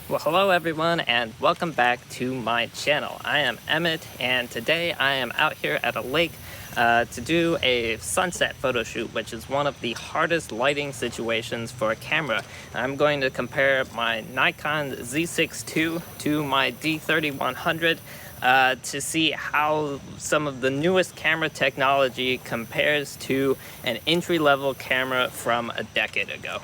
Well, hello everyone, and welcome back to my channel. I am Emmett, and today I am out here at a lake to do a sunset photo shoot, which is one of the hardest lighting situations for a camera. I'm going to compare my Nikon Z6 II to my D3100 to see how some of the newest camera technology compares to an entry-level camera from a decade ago.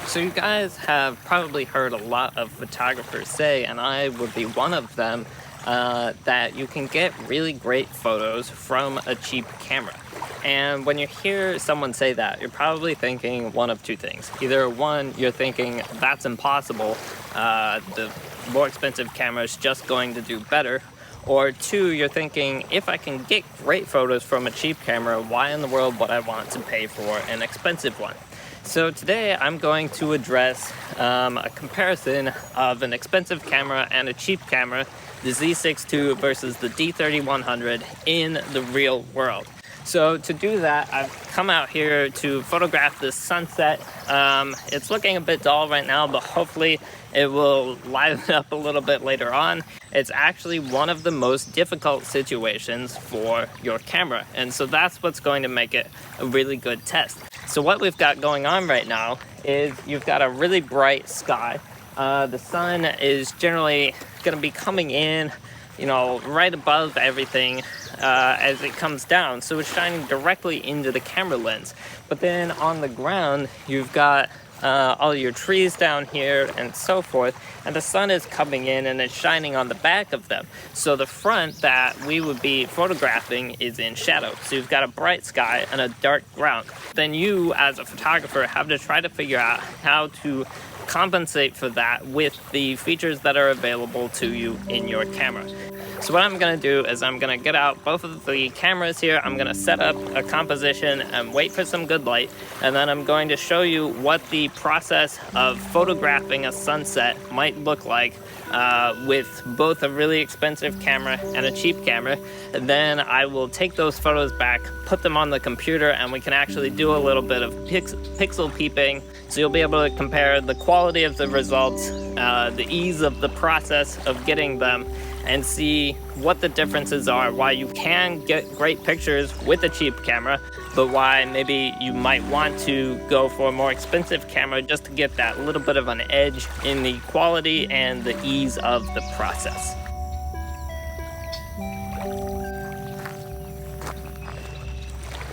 So you guys have probably heard a lot of photographers say, and I would be one of them, that you can get really great photos from a cheap camera. And when you hear someone say that, you're probably thinking one of two things. Either one, you're thinking that's impossible, the more expensive camera is just going to do better. Or two, you're thinking, if I can get great photos from a cheap camera, why in the world would I want to pay for an expensive one? So today I'm going to address a comparison of an expensive camera and a cheap camera, the Z6 II versus the D3100 in the real world. So to do that, I've come out here to photograph this sunset. It's looking a bit dull right now, but hopefully it will liven up a little bit later on. It's actually one of the most difficult situations for your camera, and so that's what's going to make it a really good test. So what we've got going on right now is you've got a really bright sky. The sun is generally going to be coming in, right above everything as it comes down. So it's shining directly into the camera lens. But then on the ground, you've got all your trees down here and so forth, and the sun is coming in and it's shining on the back of them. So the front that we would be photographing is in shadow. So you've got a bright sky and a dark ground. Then you, as a photographer, have to try to figure out how to compensate for that with the features that are available to you in your camera. So what I'm going to do is I'm going to get out both of the cameras here. I'm going to set up a composition and wait for some good light. And then I'm going to show you what the process of photographing a sunset might look like with both a really expensive camera and a cheap camera. And then I will take those photos back, put them on the computer, and we can actually do a little bit of pixel peeping. So you'll be able to compare the quality of the results, the ease of the process of getting them, and see what the differences are, why you can get great pictures with a cheap camera, but why maybe you might want to go for a more expensive camera just to get that little bit of an edge in the quality and the ease of the process.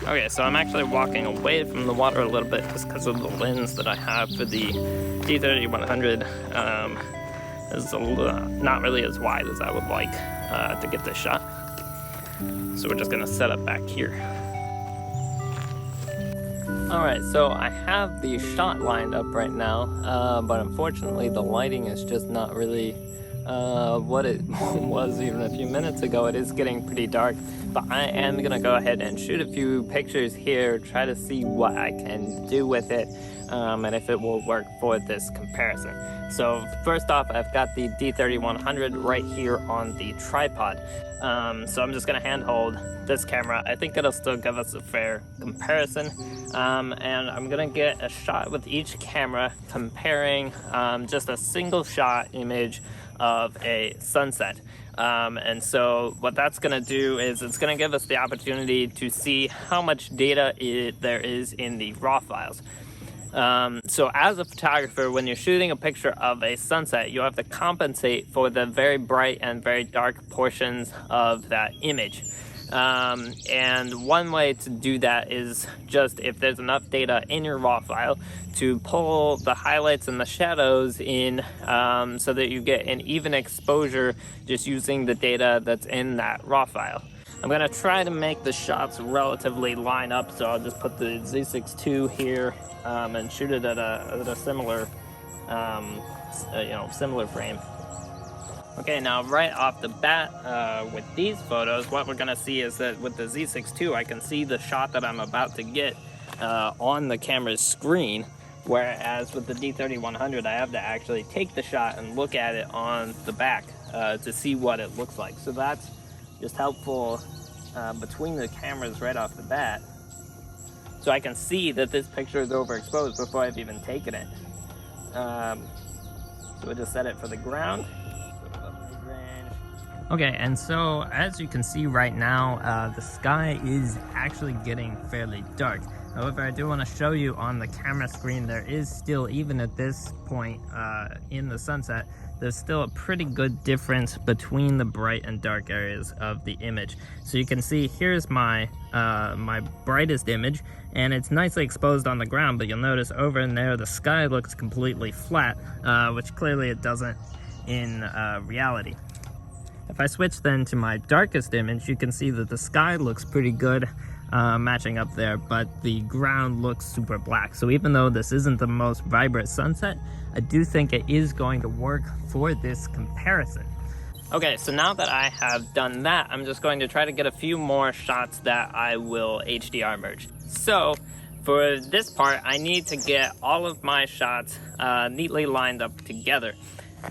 Okay, so I'm actually walking away from the water a little bit just because of the lens that I have for the D3100. Is not really as wide as I would like to get this shot. So we're just gonna set up back here. Alright, so I have the shot lined up right now, but unfortunately the lighting is just not really what it was even a few minutes ago. It is getting pretty dark, but I am gonna go ahead and shoot a few pictures here, try to see what I can do with it, and if it will work for this comparison. So first off, I've got the D3100 right here on the tripod. So I'm just gonna handhold this camera. I think it'll still give us a fair comparison. And I'm gonna get a shot with each camera comparing just a single shot image of a sunset. And so what that's gonna do is it's gonna give us the opportunity to see how much data there is in the raw files. So as a photographer, when you're shooting a picture of a sunset, you have to compensate for the very bright and very dark portions of that image. And one way to do that is just, if there's enough data in your raw file, to pull the highlights and the shadows in so that you get an even exposure just using the data that's in that raw file. I'm going to try to make the shots relatively line up, so I'll just put the Z6 II here and shoot it at a similar, similar frame. Okay, now right off the bat with these photos, what we're going to see is that with the Z6 II, I can see the shot that I'm about to get on the camera's screen, whereas with the D3100, I have to actually take the shot and look at it on the back. to see what it looks like. So that's just helpful between the cameras right off the bat, so I can see that this picture is overexposed before I've even taken it. So we'll just set it for the ground. Okay, and so as you can see right now, the sky is actually getting fairly dark. However, I do want to show you on the camera screen, there is still, even at this point in the sunset, there's still a pretty good difference between the bright and dark areas of the image. So you can see here's my my brightest image, and it's nicely exposed on the ground, but you'll notice over in there the sky looks completely flat, which clearly it doesn't in reality. If I switch then to my darkest image, you can see that the sky looks pretty good matching up there, but the ground looks super black. So even though this isn't the most vibrant sunset, I do think it is going to work for this comparison. Okay, so now that I have done that, I'm just going to try to get a few more shots that I will HDR merge. So for this part, I need to get all of my shots neatly lined up together.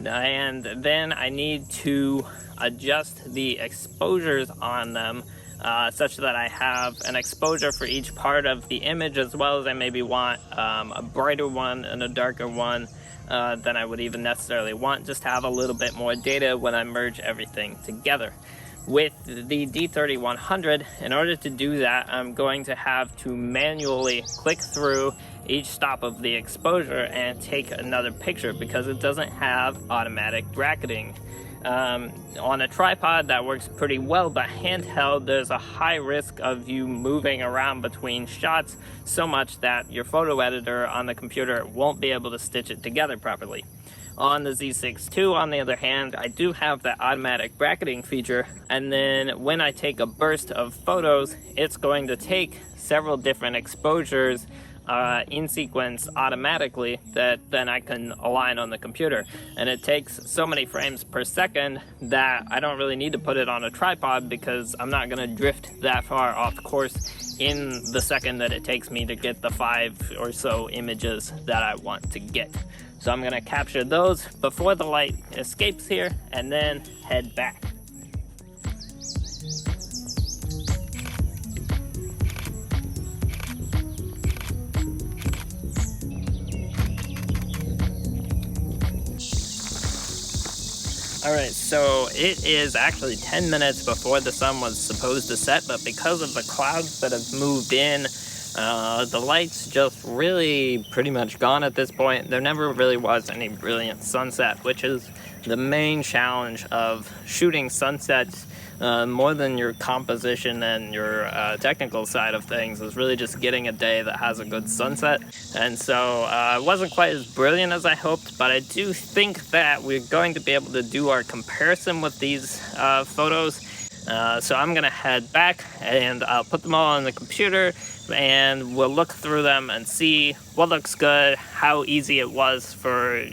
And then I need to adjust the exposures on them such that I have an exposure for each part of the image, as well as I maybe want a brighter one and a darker one than I would even necessarily want, just to have a little bit more data when I merge everything together. With the D3100, in order to do that, I'm going to have to manually click through each stop of the exposure and take another picture, because it doesn't have automatic bracketing. On a tripod that works pretty well, but handheld there's a high risk of you moving around between shots so much that your photo editor on the computer won't be able to stitch it together properly. On the Z6 II, on the other hand, I do have that automatic bracketing feature, and then when I take a burst of photos, it's going to take several different exposures in sequence automatically that then I can align on the computer. And it takes so many frames per second that I don't really need to put it on a tripod, because I'm not going to drift that far off course in the second that it takes me to get the 5 or so images that I want to get. So I'm going to capture those before the light escapes here and then head back. Alright, so it is actually 10 minutes before the sun was supposed to set, but because of the clouds that have moved in, the light's just really pretty much gone at this point. There never really was any brilliant sunset, which is the main challenge of shooting sunsets. More than your composition and your technical side of things, is really just getting a day that has a good sunset. And so it wasn't quite as brilliant as I hoped, but I do think that we're going to be able to do our comparison with these photos. So I'm gonna head back and I'll put them all on the computer, and we'll look through them and see what looks good, how easy it was for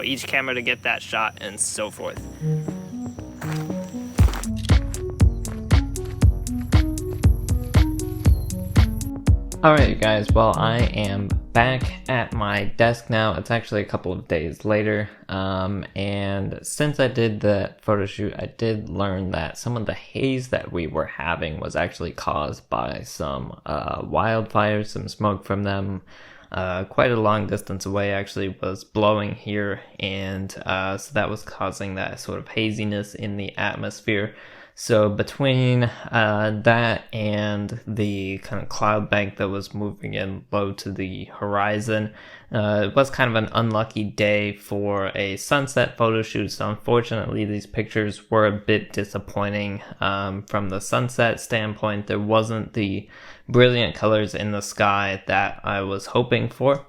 each camera to get that shot, and so forth. Alright guys, well I am back at my desk now. It's actually a couple of days later, and since I did the photo shoot, I did learn that some of the haze that we were having was actually caused by some wildfires. Some smoke from them quite a long distance away actually was blowing here, and so that was causing that sort of haziness in the atmosphere. So between that and the kind of cloud bank that was moving in low to the horizon, it was kind of an unlucky day for a sunset photo shoot. So unfortunately, these pictures were a bit disappointing from the sunset standpoint. There wasn't the brilliant colors in the sky that I was hoping for.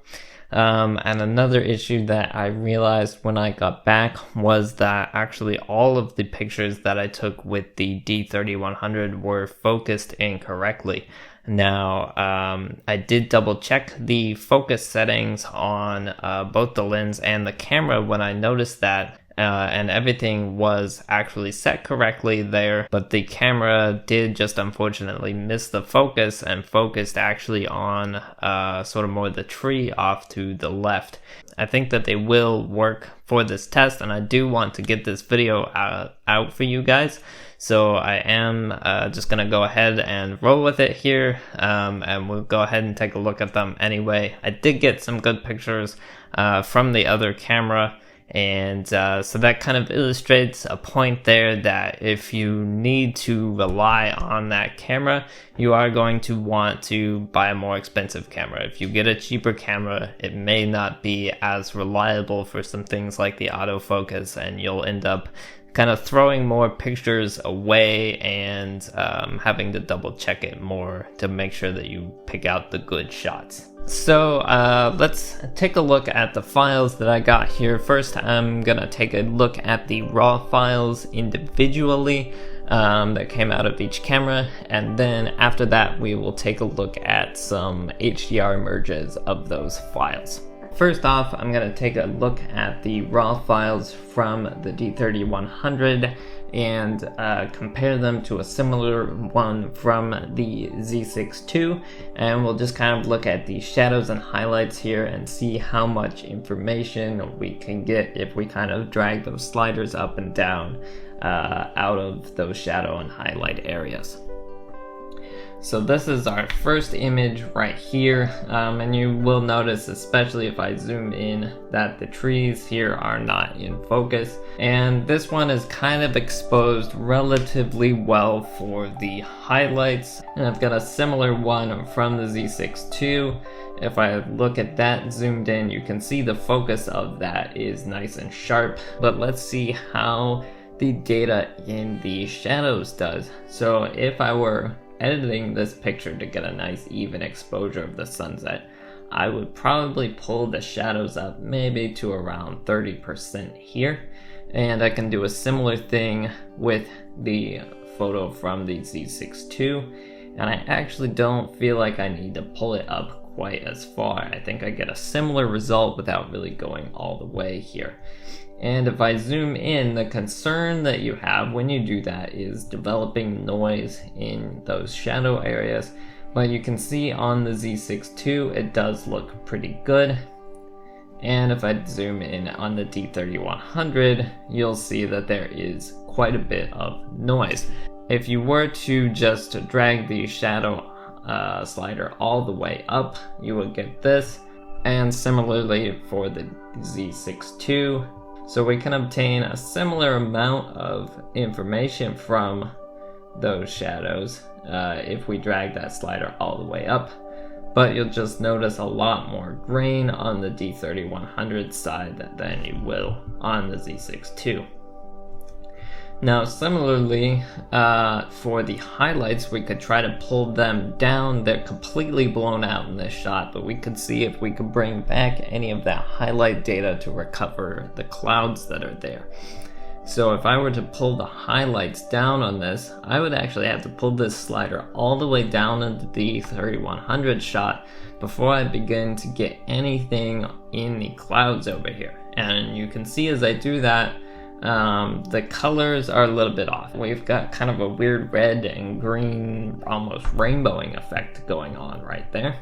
And another issue that I realized when I got back was that actually all of the pictures that I took with the D3100 were focused incorrectly. Now, I did double check the focus settings on both the lens and the camera when I noticed that, and everything was actually set correctly there, but the camera did just unfortunately miss the focus and focused actually on sort of more the tree off to the left. I think that they will work for this test, and I do want to get this video out for you guys. So I am just going to go ahead and roll with it here, and we'll go ahead and take a look at them anyway. I did get some good pictures from the other camera, and so that kind of illustrates a point there that if you need to rely on that camera, you are going to want to buy a more expensive camera. If you get a cheaper camera, it may not be as reliable for some things like the autofocus, and you'll end up kind of throwing more pictures away and having to double check it more to make sure that you pick out the good shots. So let's take a look at the files that I got here. First, I'm gonna take a look at the raw files individually that came out of each camera, and then after that we will take a look at some HDR merges of those files. First off, I'm going to take a look at the raw files from the D3100 and compare them to a similar one from the Z6 II, and we'll just kind of look at the shadows and highlights here and see how much information we can get if we kind of drag those sliders up and down out of those shadow and highlight areas. So this is our first image right here, and you will notice, especially if I zoom in, that the trees here are not in focus, and this one is kind of exposed relatively well for the highlights. And I've got a similar one from the Z6 II. If I look at that zoomed in, you can see the focus of that is nice and sharp, but let's see how the data in the shadows does. So if I were editing this picture to get a nice even exposure of the sunset, I would probably pull the shadows up maybe to around 30% here, and I can do a similar thing with the photo from the Z6 II, and I actually don't feel like I need to pull it up quite as far. I think I get a similar result without really going all the way here. And if I zoom in, the concern that you have when you do that is developing noise in those shadow areas. But you can see on the Z6 II, it does look pretty good. And if I zoom in on the D3100, you'll see that there is quite a bit of noise. If you were to just drag the shadow slider all the way up, you would get this. And similarly for the Z6 II, so we can obtain a similar amount of information from those shadows if we drag that slider all the way up, but you'll just notice a lot more grain on the D3100 side than you will on the Z6 II. Now similarly, for the highlights, we could try to pull them down. They're completely blown out in this shot, but we could see if we could bring back any of that highlight data to recover the clouds that are there. So if I were to pull the highlights down on this, I would actually have to pull this slider all the way down into the 3100 shot before I begin to get anything in the clouds over here. And you can see as I do that, the colors are a little bit off. We've got kind of a weird red and green, almost rainbowing effect going on right there.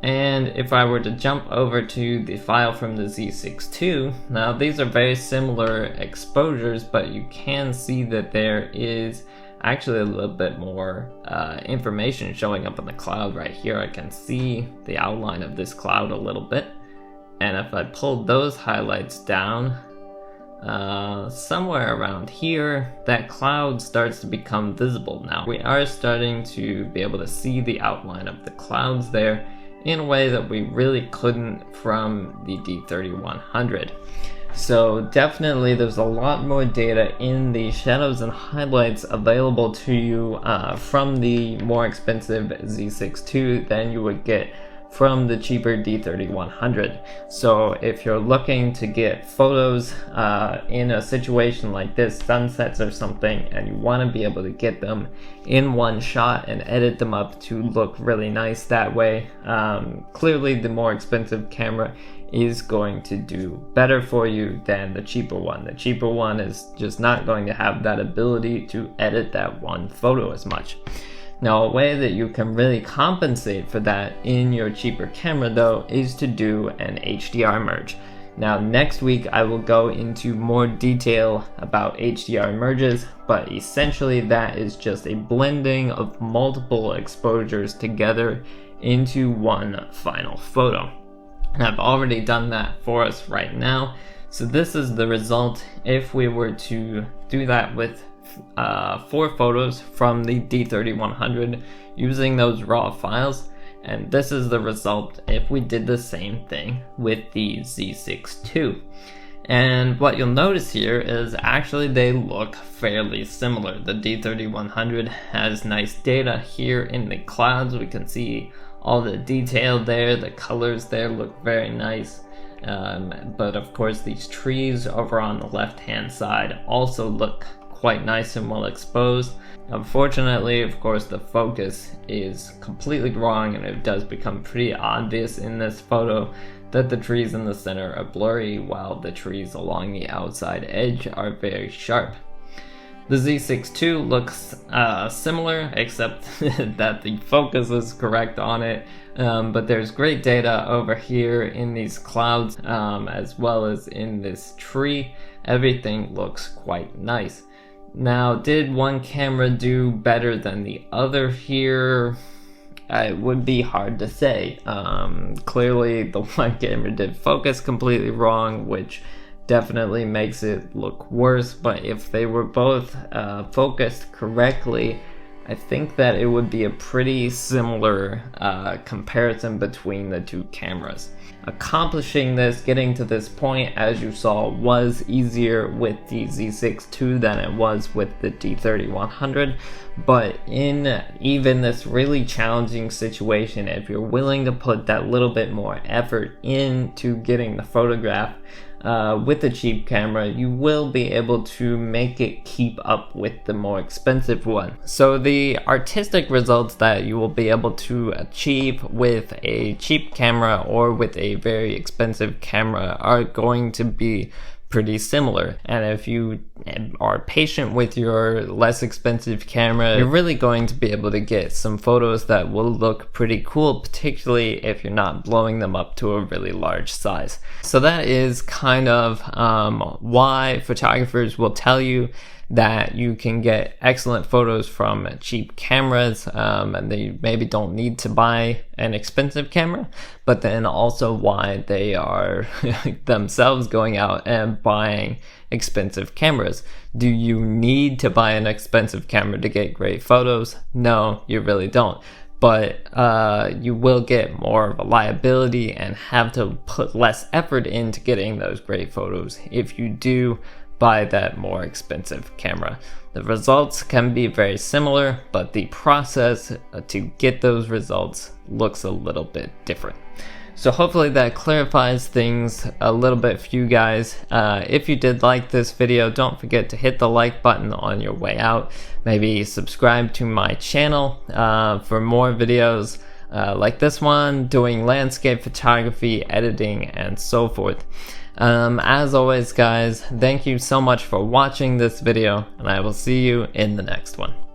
And if I were to jump over to the file from the Z6 II, now these are very similar exposures, but you can see that there is actually a little bit more information showing up in the cloud right here. I can see the outline of this cloud a little bit. And if I pulled those highlights down, somewhere around here, that cloud starts to become visible now. We are starting to be able to see the outline of the clouds there in a way that we really couldn't from the D3100. So definitely there's a lot more data in the shadows and highlights available to you from the more expensive Z6 II than you would get from the cheaper D30-100. So if you're looking to get photos in a situation like this, sunsets or something, and you want to be able to get them in one shot and edit them up to look really nice that way, clearly the more expensive camera is going to do better for you than the cheaper one. The cheaper one is just not going to have that ability to edit that one photo as much. Now, a way that you can really compensate for that in your cheaper camera though is to do an HDR merge. Now, next week I will go into more detail about HDR merges, but essentially that is just a blending of multiple exposures together into one final photo. And I've already done that for us right now. So this is the result if we were to do that with 4 photos from the D30-100 using those raw files. And this is the result if we did the same thing with the Z6 II. And what you'll notice here is actually they look fairly similar. The D30-100 has nice data here in the clouds. We can see all the detail there, the colors there look very nice. But of course these trees over on the left hand side also look quite nice and well exposed. Unfortunately, of course, the focus is completely wrong, and it does become pretty obvious in this photo that the trees in the center are blurry while the trees along the outside edge are very sharp. The Z6 II looks similar, except that the focus is correct on it, but there's great data over here in these clouds as well as in this tree. Everything looks quite nice. Now, did one camera do better than the other here? It would be hard to say. Clearly, the one camera did focus completely wrong, which definitely makes it look worse, but if they were both focused correctly, I think that it would be a pretty similar comparison between the two cameras. Accomplishing this, getting to this point, as you saw, was easier with the Z6 II than it was with the D30-100, but in even this really challenging situation, if you're willing to put that little bit more effort into getting the photograph with a cheap camera, you will be able to make it keep up with the more expensive one. So the artistic results that you will be able to achieve with a cheap camera or with a very expensive camera are going to be pretty similar. And if you are patient with your less expensive camera, you're really going to be able to get some photos that will look pretty cool, particularly if you're not blowing them up to a really large size. So that is kind of why photographers will tell you that you can get excellent photos from cheap cameras, and they maybe don't need to buy an expensive camera, but then also why they are themselves going out and buying expensive cameras. Do you need to buy an expensive camera to get great photos? No, you really don't. But you will get more reliability and have to put less effort into getting those great photos if you do buy that more expensive camera. The results can be very similar, but the process to get those results looks a little bit different. So hopefully that clarifies things a little bit for you guys. If you did like this video, don't forget to hit the like button on your way out. Maybe subscribe to my channel for more videos like this one, doing landscape photography, editing, and so forth. As always, guys, thank you so much for watching this video, and I will see you in the next one.